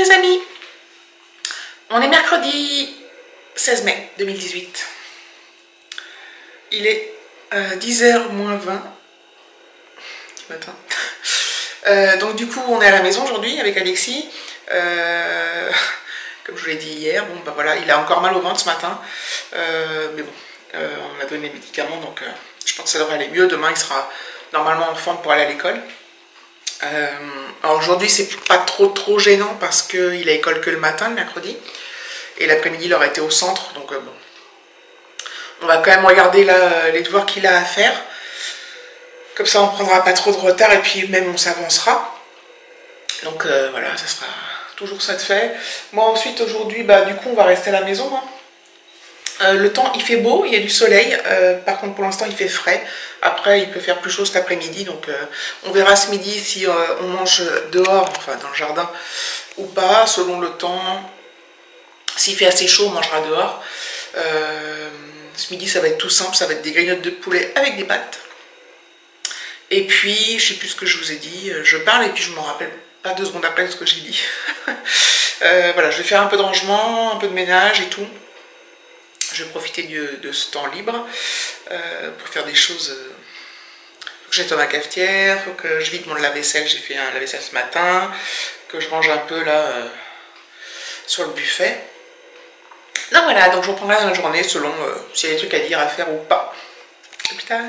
les amis, on est mercredi 16 mai 2018, il est 10h moins 20 du matin, donc du coup on est à la maison aujourd'hui avec Alexis, comme je vous l'ai dit hier, bon bah voilà, il a encore mal au ventre ce matin, mais bon, on a donné des médicaments donc je pense que ça devrait aller mieux, demain il sera normalement en forme pour aller à l'école. Alors aujourd'hui c'est pas trop gênant parce qu'il a école que le matin, le mercredi, et l'après-midi il aura été au centre, donc bon, on va quand même regarder là les devoirs qu'il a à faire, comme ça on prendra pas trop de retard et puis même on s'avancera, donc voilà, ça sera toujours ça de fait. Moi ensuite aujourd'hui bah du coup on va rester à la maison, hein. Le temps il fait beau, il y a du soleil, par contre pour l'instant il fait frais, après il peut faire plus chaud cet après-midi, donc on verra ce midi si on mange dehors, enfin dans le jardin ou pas, selon le temps. S'il fait assez chaud on mangera dehors. Ce midi ça va être tout simple, ça va être des grignottes de poulet avec des pâtes. Et puis je sais plus ce que je vous ai dit, je parle et puis je me rappelle pas 2 secondes après ce que j'ai dit. Voilà, je vais faire un peu de rangement, un peu de ménage et tout. Je vais profiter de ce temps libre pour faire des choses. Faut que j'aille dans ma cafetière, faut que je vide mon lave-vaisselle. J'ai fait un lave-vaisselle ce matin, que je range un peu là sur le buffet. Donc voilà, donc je reprendrai dans la journée selon s'il y a des trucs à dire, à faire ou pas. À plus tard.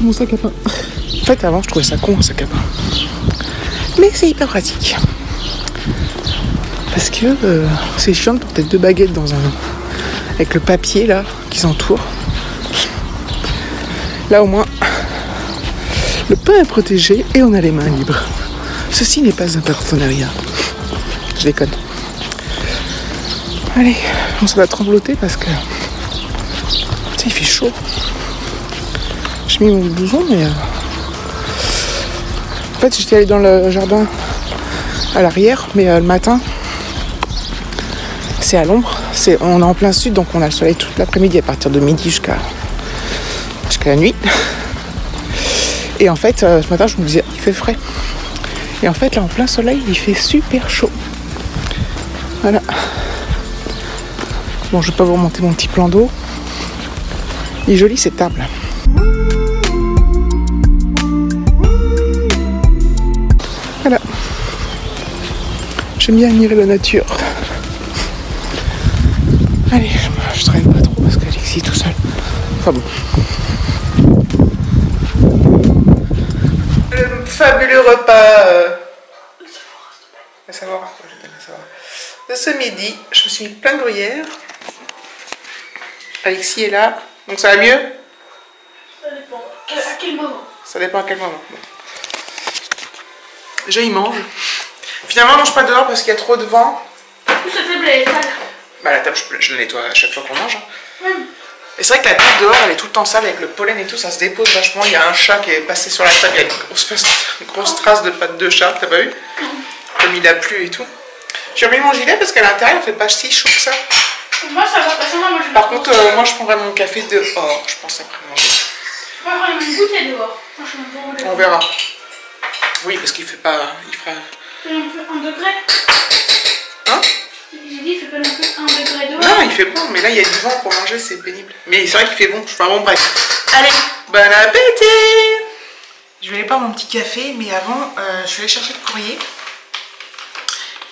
Mon sac à pain. En fait avant je trouvais ça con un sac à pain, mais c'est hyper pratique parce que c'est chiant de porter 2 baguettes dans un avec le papier là qui s'entoure. Là au moins le pain est protégé et on a les mains libres. Ceci n'est pas un partenariat, je déconne. Allez, on se va trembloter parce que putain, il fait chaud. J'ai mis mon blouson, mais en fait j'étais allée dans le jardin à l'arrière, mais le matin c'est à l'ombre, on est en plein sud, donc on a le soleil toute l'après-midi à partir de midi jusqu'à la nuit. Et en fait ce matin je me disais il fait frais, et en fait là en plein soleil il fait super chaud. Voilà. Bon, je vais pas vous remonter mon petit plan d'eau. Il est joli cet arbre là. Voilà, j'aime bien admirer la nature. Allez, je traîne pas trop parce qu'Alexis est tout seul. Enfin bon. Le fabuleux repas de ce midi, je me suis mis plein de gruyère. Alexis est là, donc ça va mieux? Ça dépend. À quel moment? Ça dépend à quel moment. Bon. Déjà il mange. Finalement on mange pas dehors parce qu'il y a trop de vent. Où cette table est sale? Bah la table je la nettoie à chaque fois qu'on mange. Et c'est vrai que la table dehors elle est tout le temps sale avec le pollen et tout, ça se dépose vachement. Il y a un chat qui est passé sur la table, il y a une grosse trace de pattes de chat, t'as pas vu? Comme il a plu et tout. J'ai remis mon gilet parce qu'à l'intérieur il fait pas si chaud que ça. Moi ça va passer, moi je... Par contre moi je prendrai mon café dehors, je pense après manger. Je vais prendre une bouteille dehors. On verra. Oui, parce qu'il fait pas... Il fera... Il fait un peu 1 degré. Hein? J'ai dit, il fait pas non plus 1 degré dehors. Non, il fait bon, mais là, il y a du vent pour manger, c'est pénible. Mais c'est vrai qu'il fait bon. Enfin bon, bref. Allez, bon appétit! Je vais aller boire mon petit café, mais avant, je suis allée chercher le courrier.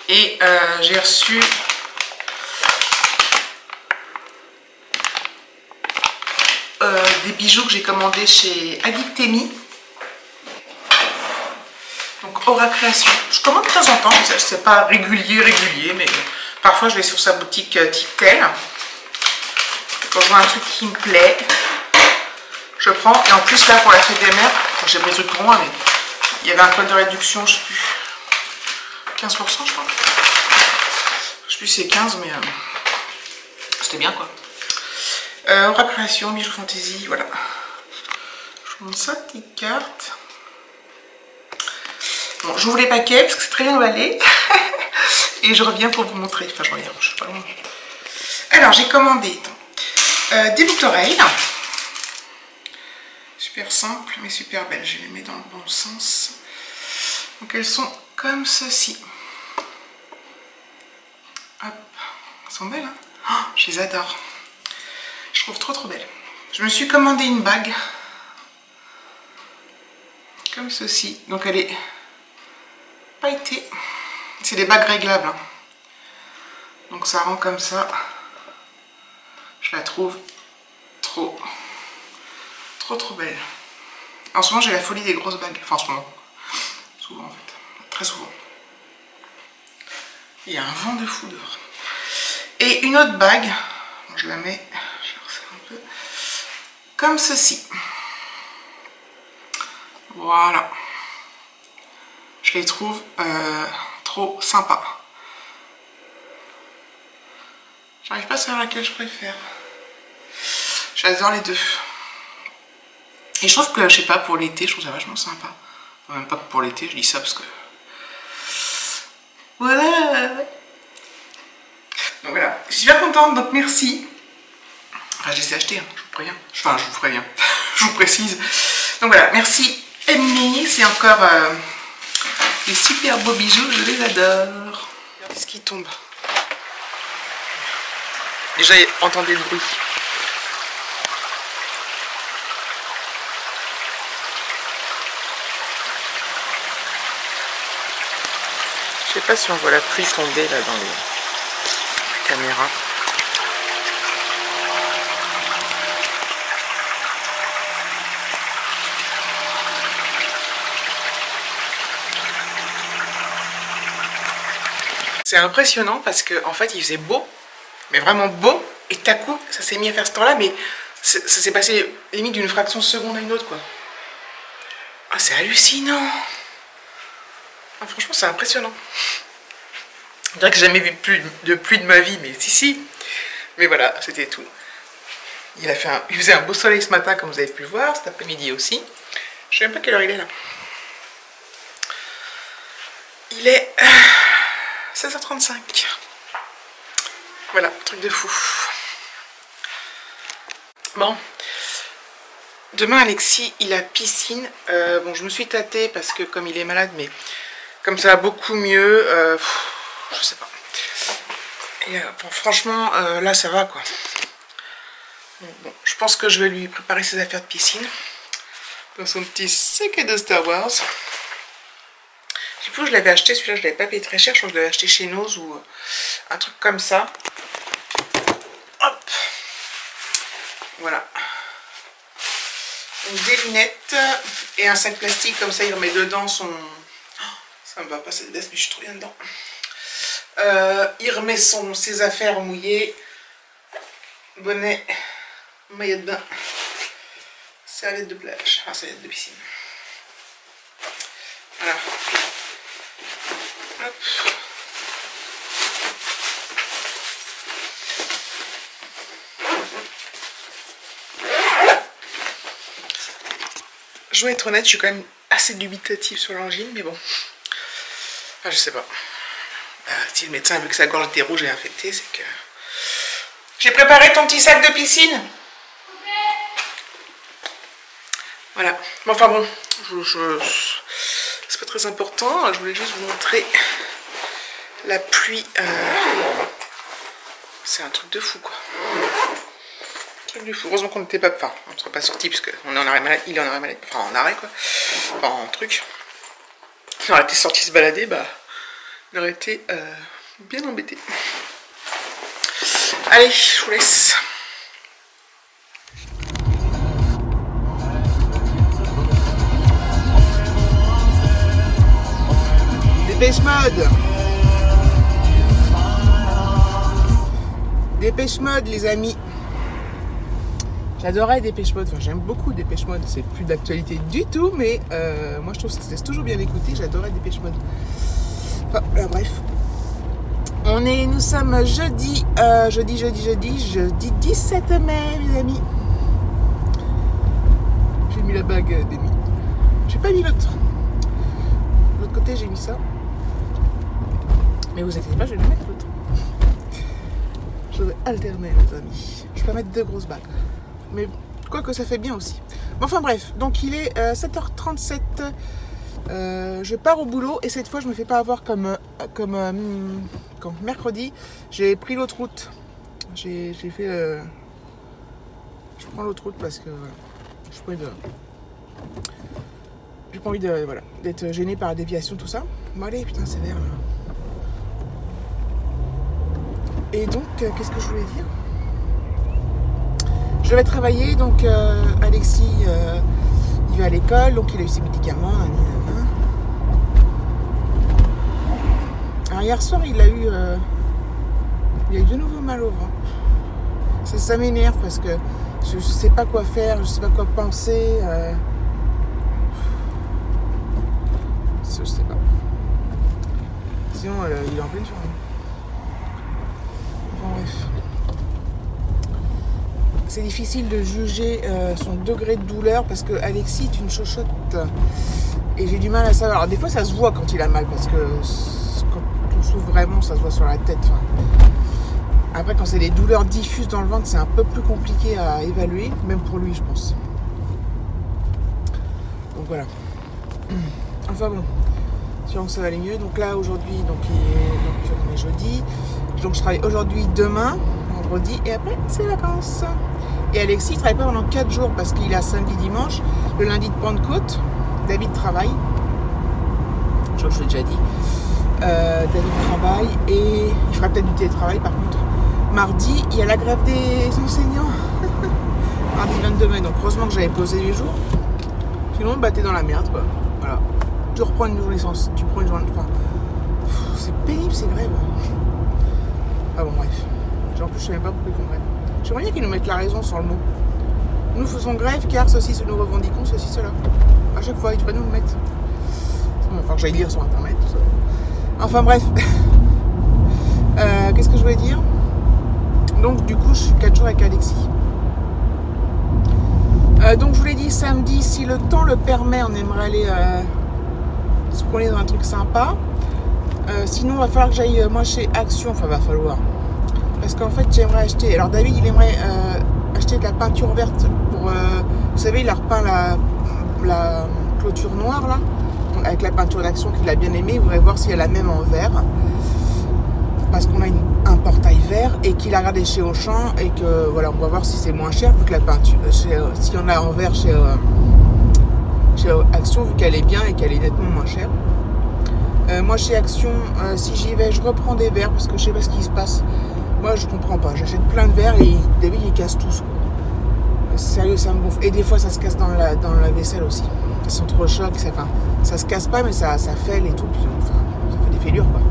Et j'ai reçu... des bijoux que j'ai commandés chez Adictemi. Donc Aura Création. Je commande de temps en temps, c'est pas régulier, mais parfois je vais sur sa boutique Tictel. Quand je vois un truc qui me plaît, je prends. Et en plus là pour la fête des mères, j'ai pris des trucs pour moi, mais il y avait un code de réduction, je sais plus, 15% je crois. Je sais plus si c'est 15, mais c'était bien quoi. Aura création, bijoux fantaisie, voilà. Je vous montre ça, petite carte. Bon, j'ouvre les paquets parce que c'est très bien emballé. Et je reviens pour vous montrer. Enfin, je reviens, je sais pas loin. Alors, j'ai commandé des boucles d'oreilles. Super simple, mais super belles. Je les mets dans le bon sens. Donc, elles sont comme ceci. Hop. Elles sont belles, hein? Oh, je les adore. Je trouve trop belles. Je me suis commandé une bague. Comme ceci. Donc, elle est pailletée. C'est des bagues réglables. Hein. Donc, ça rend comme ça. Je la trouve trop belle. En ce moment, j'ai la folie des grosses bagues. Enfin, en ce moment. Souvent, en fait. Très souvent. Il y a un vent de fou dehors. Et une autre bague. Je la mets. Je la resserre un peu. Comme ceci. Voilà. Je les trouve trop sympas. J'arrive pas à savoir laquelle je préfère. J'adore les deux. Et je trouve que, je sais pas, pour l'été, je trouve ça vachement sympa. Enfin, même pas pour l'été, je dis ça parce que... Voilà. Donc voilà, je suis super contente, donc merci. Enfin, je les ai achetés, hein, je vous préviens. Enfin, je vous préviens. Je vous précise. Donc voilà, merci Amy. C'est encore des super beaux bijoux, je les adore. Regardez ce qui tombe. Déjà, entendez le bruit. Je sais pas si on voit la pluie tomber là dans les caméras. C'est impressionnant parce que en fait il faisait beau, mais vraiment beau, et tout à coup ça s'est mis à faire ce temps-là, mais ça s'est passé limite d'une fraction de seconde à une autre quoi. Ah, c'est hallucinant. Ah, franchement c'est impressionnant. Je dirais que j'ai jamais vu de pluie de ma vie, mais si. Mais voilà, c'était tout. Il faisait un beau soleil ce matin comme vous avez pu le voir, cet après-midi aussi. Je sais même pas quelle heure il est là. Il est 16h35. Voilà, truc de fou. Bon. Demain, Alexis, il a piscine. Bon, je me suis tâtée parce que comme il est malade, mais comme ça va beaucoup mieux, je sais pas. Et bon, franchement, là, ça va, quoi. Bon, je pense que je vais lui préparer ses affaires de piscine. Dans son petit sac de Star Wars. Je sais plus où je l'avais acheté, celui-là je l'avais pas payé très cher, je crois que je l'avais acheté chez Nose ou un truc comme ça. Hop. Voilà. Donc des lunettes et un sac plastique, comme ça il remet dedans son... Oh, ça me va pas cette veste, mais je suis trop bien dedans. Il remet ses affaires mouillées. Bonnet, maillot de bain, serviette de plage, enfin serviette de piscine. Voilà. Hop. Je dois être honnête, je suis quand même assez dubitative sur l'angine, mais bon. Enfin, je sais pas. Si le médecin a vu que sa gorge était rouge et infectée, c'est que... J'ai préparé ton petit sac de piscine. Voilà. Bon, enfin bon, c'est pas très important. Je voulais juste vous montrer la pluie. C'est un truc de fou, quoi. Un truc de fou. Heureusement qu'on n'était pas... Enfin, on ne serait pas sorti parce qu'on est en arrêt maladie. Il est en arrêt maladie. Enfin, en arrêt, quoi. Enfin, en truc. Si on aurait été sorti se balader, bah... Il aurait été bien embêté. Allez, je vous laisse. Dépêche mode. Dépêche mode, les amis. J'adorais Dépêche Mode, enfin j'aime beaucoup Dépêche Mode, c'est plus d'actualité du tout, mais moi je trouve que c'est toujours bien écouté, j'adorais Dépêche Mode. Enfin, bref. Nous sommes jeudi 17 mai, mes amis. J'ai mis la bague d'Emmy. J'ai pas mis l'autre. De l'autre côté, j'ai mis ça. Mais vous inquiétez pas, je vais le mettre l'autre. Je vais alterner, les amis. Je peux mettre 2 grosses bagues. Mais quoi que ça fait bien aussi. Bon, enfin bref, donc il est 7h37. Je pars au boulot et cette fois je me fais pas avoir comme mercredi. J'ai pris l'autre route. J'ai fait. Je prends l'autre route parce que voilà, j'ai pas envie de voilà, d'être gêné par la déviation, tout ça. Bon allez, putain, c'est vert là. Et donc, qu'est-ce que je voulais dire? Je vais travailler, donc Alexis, il va à l'école, donc il a eu ses médicaments. Alors hier soir, il a eu de nouveau mal au ventre. Ça m'énerve parce que je sais pas quoi faire, je sais pas quoi penser. Je sais pas. Sinon, il est en pleine journée. Bon, bref. C'est difficile de juger son degré de douleur parce que Alexis est une chochotte et j'ai du mal à savoir. Alors des fois ça se voit quand il a mal parce que quand on souffre vraiment ça se voit sur la tête. Enfin, après quand c'est des douleurs diffuses dans le ventre c'est un peu plus compliqué à évaluer, même pour lui je pense. Donc voilà. Enfin bon, sûrement que ça va aller mieux. Donc là aujourd'hui, donc on est jeudi. Donc je travaille aujourd'hui, demain, vendredi et après c'est les vacances. Et Alexis travaille pas pendant 4 jours parce qu'il a samedi, dimanche, le lundi de Pentecôte. David travaille. Je crois que je l'ai déjà dit. David travaille et il fera peut-être du télétravail par contre. Mardi, il y a la grève des enseignants. Mardi 22 mai, donc heureusement que j'avais posé les jours. Sinon, bah t'es dans la merde quoi. Voilà. Tu reprends une journée sans. Tu prends une journée. Enfin, c'est pénible ces grèves. Ah bon, bref. En plus, je savais pas pourquoi ils font grève. J'aimerais bien qu'ils nous mettent la raison sur le mot. Nous faisons grève car ceci, nous revendiquons ceci, cela. À chaque fois, ils devraient nous le mettre. Enfin, que j'aille lire sur internet, tout ça. Enfin, bref. Qu'est-ce que je voulais dire? Donc, du coup, je suis 4 jours avec Alexis. Donc, je vous l'ai dit, samedi, si le temps le permet, on aimerait aller se promener dans un truc sympa. Sinon, il va falloir que j'aille, moi, chez Action. Enfin, va falloir. Parce qu'en fait, j'aimerais acheter... Alors, David, il aimerait acheter de la peinture verte pour... vous savez, il a repeint la clôture noire, là. Donc, avec la peinture d'Action qu'il a bien aimée. Il voudrait voir si elle a la même en vert. Parce qu'on a un portail vert et qu'il a regardé chez Auchan. Et que, voilà, on va voir si c'est moins cher. Vu que la peinture... s'il y en a en vert chez Action, vu qu'elle est bien et qu'elle est nettement moins chère. Moi, chez Action, si j'y vais, je reprends des verres parce que je sais pas ce qui se passe. Moi, je comprends pas. J'achète plein de verres et David, il casse tous. Sérieux, ça me gonfle. Et des fois, ça se casse dans la vaisselle aussi. Ils sont trop chocs. Ça se casse pas, mais ça fêle et tout. Puis, enfin, ça fait des fêlures, quoi.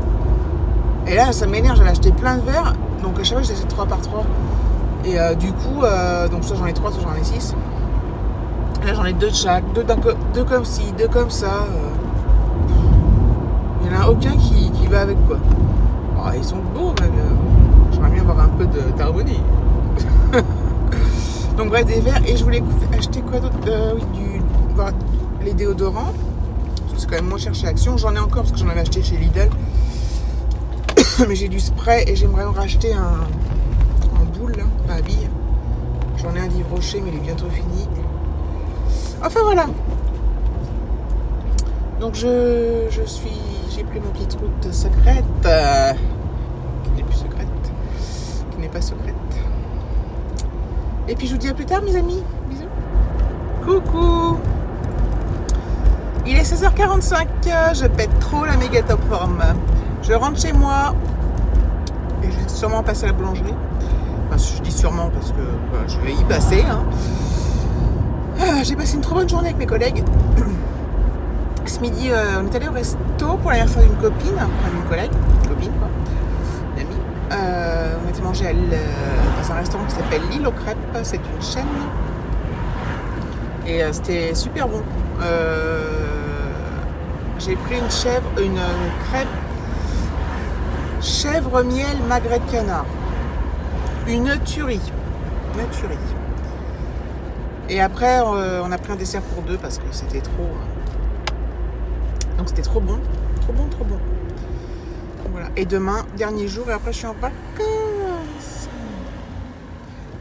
Et là, ça m'énerve. J'avais acheté plein de verres. Donc, à chaque fois, j'achète 3 par 3. Et du coup, donc soit j'en ai 3, soit j'en ai 6. Là, j'en ai 2 de chaque. 2 comme ci, 2 comme ça. Il n'y en a aucun qui va avec, quoi. Oh, ils sont beaux, mais j'aimerais bien avoir un peu d'harmonie. Donc bref, des verres. Et je voulais acheter quoi d'autre? Oui, les déodorants. C'est quand même moins cher chez Action. J'en ai encore parce que j'en avais acheté chez Lidl. Mais j'ai du spray et j'aimerais en racheter en boule, là, pas à billes. J'en ai un d'Yves Rocher, mais il est bientôt fini. Enfin voilà. Donc j'ai pris mon petite route secrète. Qui n'est plus secrète. Qui n'est pas secrète. Et puis je vous dis à plus tard, mes amis. Bisous. Coucou. Il est 16h45. Je pète trop la méga top forme. Je rentre chez moi. Et je vais sûrement passer à la boulangerie. Enfin, je dis sûrement parce que bah, je vais y passer. Hein. J'ai passé une trop bonne journée avec mes collègues. Ce midi, on est allé au resto pour l'anniversaire d'une copine. Enfin, d'une collègue. Copine, quoi. Une amie. On On était manger dans un restaurant qui s'appelle L'Île aux Crêpes. C'est une chaîne. Et c'était super bon. J'ai pris une crêpe chèvre miel magret de canard. Une tuerie. Et après, on a pris un dessert pour 2 parce que c'était trop. Donc c'était trop bon. Trop bon. Voilà. Et demain, dernier jour, et après je suis en vacances.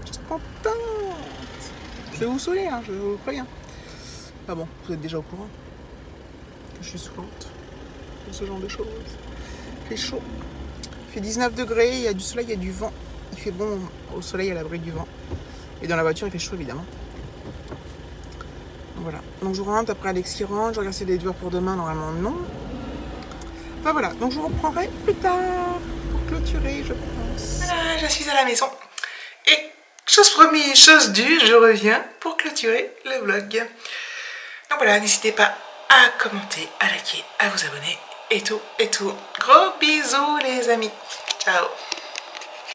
Je suis contente. Je vais vous saouler, hein, je vous préviens. Ah bon, vous êtes déjà au courant. Je suis saoulante. Ce genre de choses. Il fait chaud. Il fait 19 degrés, il y a du soleil, il y a du vent. Il fait bon au soleil à l'abri du vent. Et dans la voiture, il fait chaud évidemment. Donc voilà. Donc je rentre, après Alex qui rentre. Je regarde si il y a des devoirs pour demain, normalement non. Enfin voilà, donc je vous reprendrai plus tard pour clôturer, je pense. Voilà, je suis à la maison. Et chose promise, chose due, je reviens pour clôturer le vlog. Donc voilà, n'hésitez pas à commenter, à liker, à vous abonner et tout. Gros bisous les amis. Ciao.